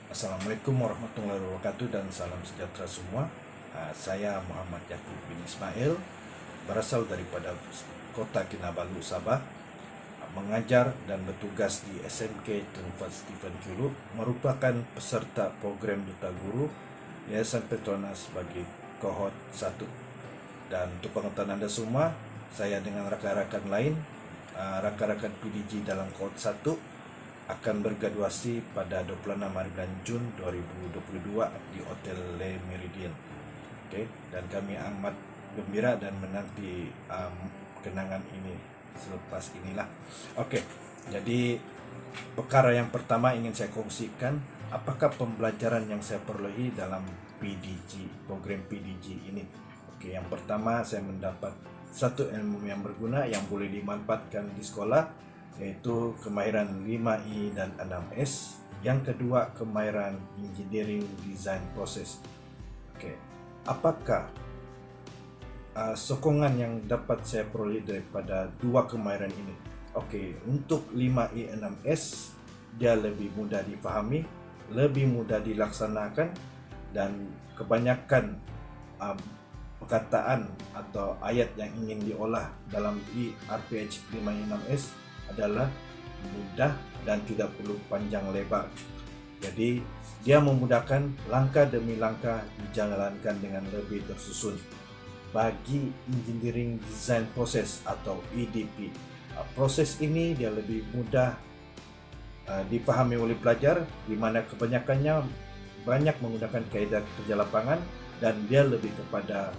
Assalamualaikum warahmatullahi wabarakatuh dan salam sejahtera semua. Saya Muhammad Yaakob bin Ismail, berasal daripada Kota Kinabalu, Sabah, mengajar dan bertugas di SMK Tun Fat Stephen Kulu, merupakan peserta program Duta Guru Yayasan Petronas bagi kohort 1. Dan untuk pengetahuan Anda semua, saya dengan rakan-rakan lain, rakan-rakan PDG dalam kohort 1 akan bergraduasi pada 26 hari bulan Jun 2022 di Hotel Le Meridien. Okay? Dan kami amat gembira dan menanti kenangan ini selepas inilah. Okey, jadi perkara yang pertama ingin saya kongsikan, apakah pembelajaran yang saya perolehi dalam PDG, program PDG ini. Okey, yang pertama saya mendapat satu ilmu yang berguna yang boleh dimanfaatkan di sekolah, yaitu kemahiran 5E dan 6S. Yang kedua, kemahiran engineering design proses. Okey, apakah sokongan yang dapat saya peroleh daripada dua kemahiran ini? Okey, untuk 5E 6S dia lebih mudah dipahami, lebih mudah dilaksanakan, dan kebanyakan perkataan atau ayat yang ingin diolah dalam RPH 5E 6S adalah mudah dan tidak perlu panjang lebar. Jadi dia memudahkan langkah demi langkah dijalankan dengan lebih tersusun. Bagi engineering design process atau EDP, proses ini dia lebih mudah dipahami oleh pelajar, di mana kebanyakannya banyak menggunakan kaedah kerja lapangan dan dia lebih kepada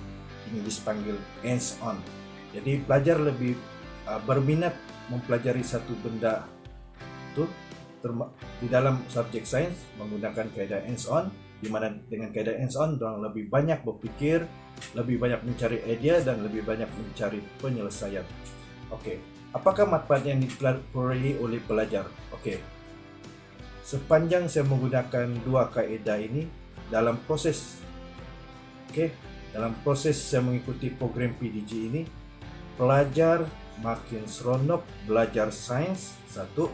English panggil hands on. Jadi pelajar lebih berminat mempelajari satu benda itu di dalam subjek sains menggunakan kaedah hands on, di mana dengan kaedah hands on orang lebih banyak berfikir, lebih banyak mencari idea dan lebih banyak mencari penyelesaian. Okey, apakah manfaat yang diperoleh oleh pelajar? Okey, sepanjang saya menggunakan dua kaedah ini dalam proses, dalam proses saya mengikuti program PDG ini, pelajar makin seronok belajar sains, satu.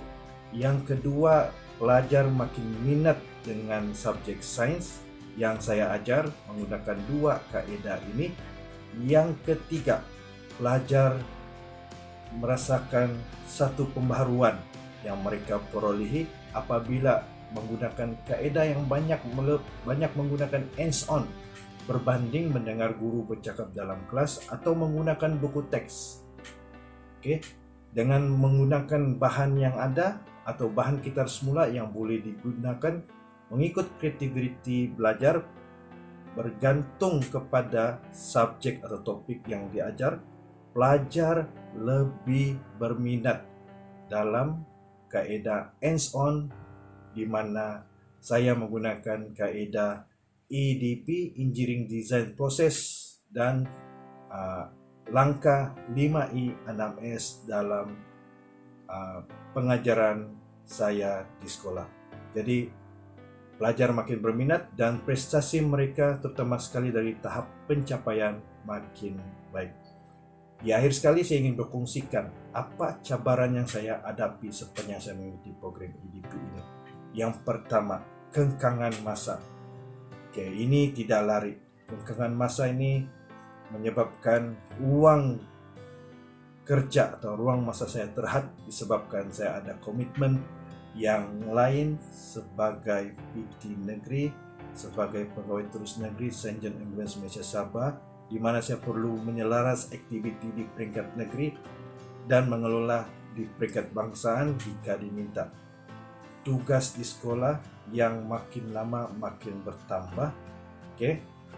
Yang kedua, pelajar makin minat dengan subjek sains yang saya ajar menggunakan dua kaedah ini. Yang ketiga, pelajar merasakan satu pembaharuan yang mereka perolehi apabila menggunakan kaedah yang banyak menggunakan hands on berbanding mendengar guru bercakap dalam kelas atau menggunakan buku teks. Okey, dengan menggunakan bahan yang ada atau bahan kitar semula yang boleh digunakan mengikut kreativiti belajar bergantung kepada subjek atau topik yang diajar, pelajar lebih berminat dalam kaedah hands on, di mana saya menggunakan kaedah EDP, engineering design process, dan langkah 5E 6S dalam pengajaran saya di sekolah. Jadi pelajar makin berminat dan prestasi mereka terutama sekali dari tahap pencapaian makin baik. Di akhir sekali saya ingin berkongsikan apa cabaran yang saya hadapi sepanjang saya mengikuti program EDP ini. Yang pertama, kengkangan masa. Okey, ini tidak lari. Kengkangan masa ini menyebabkan ruang kerja atau ruang masa saya terhad disebabkan saya ada komitmen yang lain sebagai PT negeri, sebagai pegawai terus negeri St. John Ambulance Malaysia Sabah, di mana saya perlu menyelaras aktiviti di peringkat negeri dan mengelola di peringkat bangsaan jika diminta. Tugas di sekolah yang makin lama makin bertambah,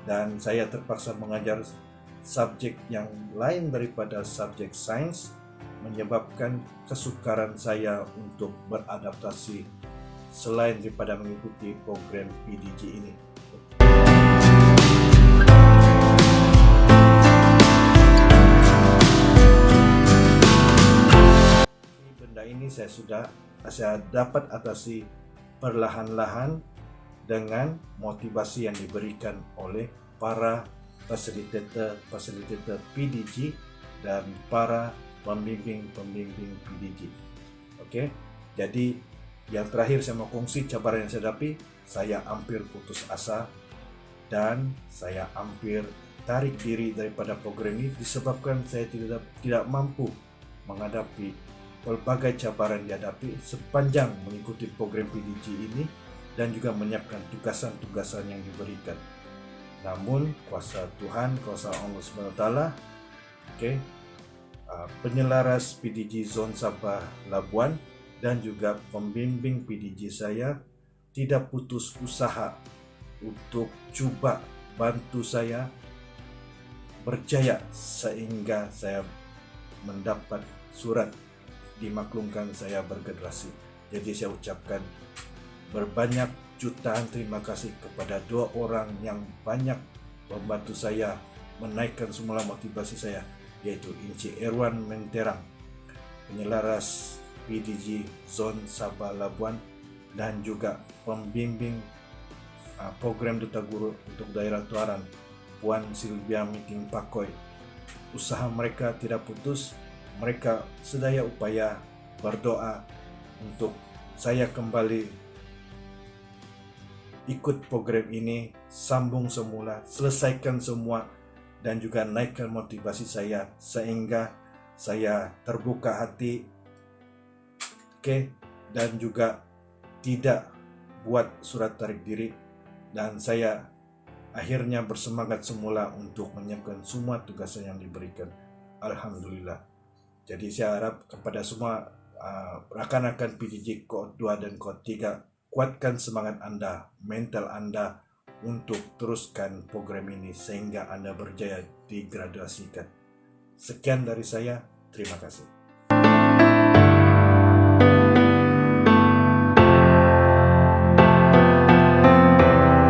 dan saya terpaksa mengajar subjek yang lain daripada subjek sains, menyebabkan kesukaran saya untuk beradaptasi selain daripada mengikuti program PDG ini. Benda ini saya dapat atasi perlahan-lahan dengan motivasi yang diberikan oleh para fasilitator PDG dan para pembimbing PDG. Okey, jadi Yang terakhir saya mau kongsi cabaran yang saya hadapi, saya hampir putus asa dan saya hampir tarik diri daripada program ini disebabkan saya tidak mampu menghadapi berbagai cabaran dihadapi sepanjang mengikuti program PDG ini dan juga menyiapkan tugasan-tugasan yang diberikan. Namun kuasa Tuhan, kuasa Allah SWT, penyelaras PDG Zon Sabah Labuan dan juga pembimbing PDG saya tidak putus usaha untuk coba bantu saya berjaya sehingga saya mendapat surat dimaklumkan saya bergenerasi. Jadi saya ucapkan berbanyak jutaan terima kasih kepada dua orang yang banyak membantu saya menaikkan semula motivasi saya, yaitu Inci Erwan Menterang, penyelaras PDG Zon Sabah Labuan, dan juga pembimbing program Duta Guru untuk daerah Tuaran, Puan Silvia Miting Pakoy. Usaha mereka tidak putus, mereka sedaya upaya berdoa untuk saya kembali ikut program ini, sambung semula, selesaikan semua, dan juga naikkan motivasi saya sehingga saya terbuka hati, dan juga tidak buat surat tarik diri, dan saya akhirnya bersemangat semula untuk menyiapkan semua tugasan yang diberikan. Alhamdulillah. Jadi saya harap kepada semua rakan-rakan PDG Kod 2 dan Kod 3, kuatkan semangat Anda, mental Anda untuk teruskan program ini sehingga Anda berjaya digraduasikan. Sekian dari saya, terima kasih.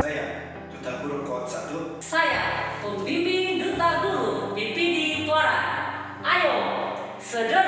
Saya, Duta Guru Kod 1. Saya, pembimbing Duta Guru PPD Tuaran. Ayo, saudara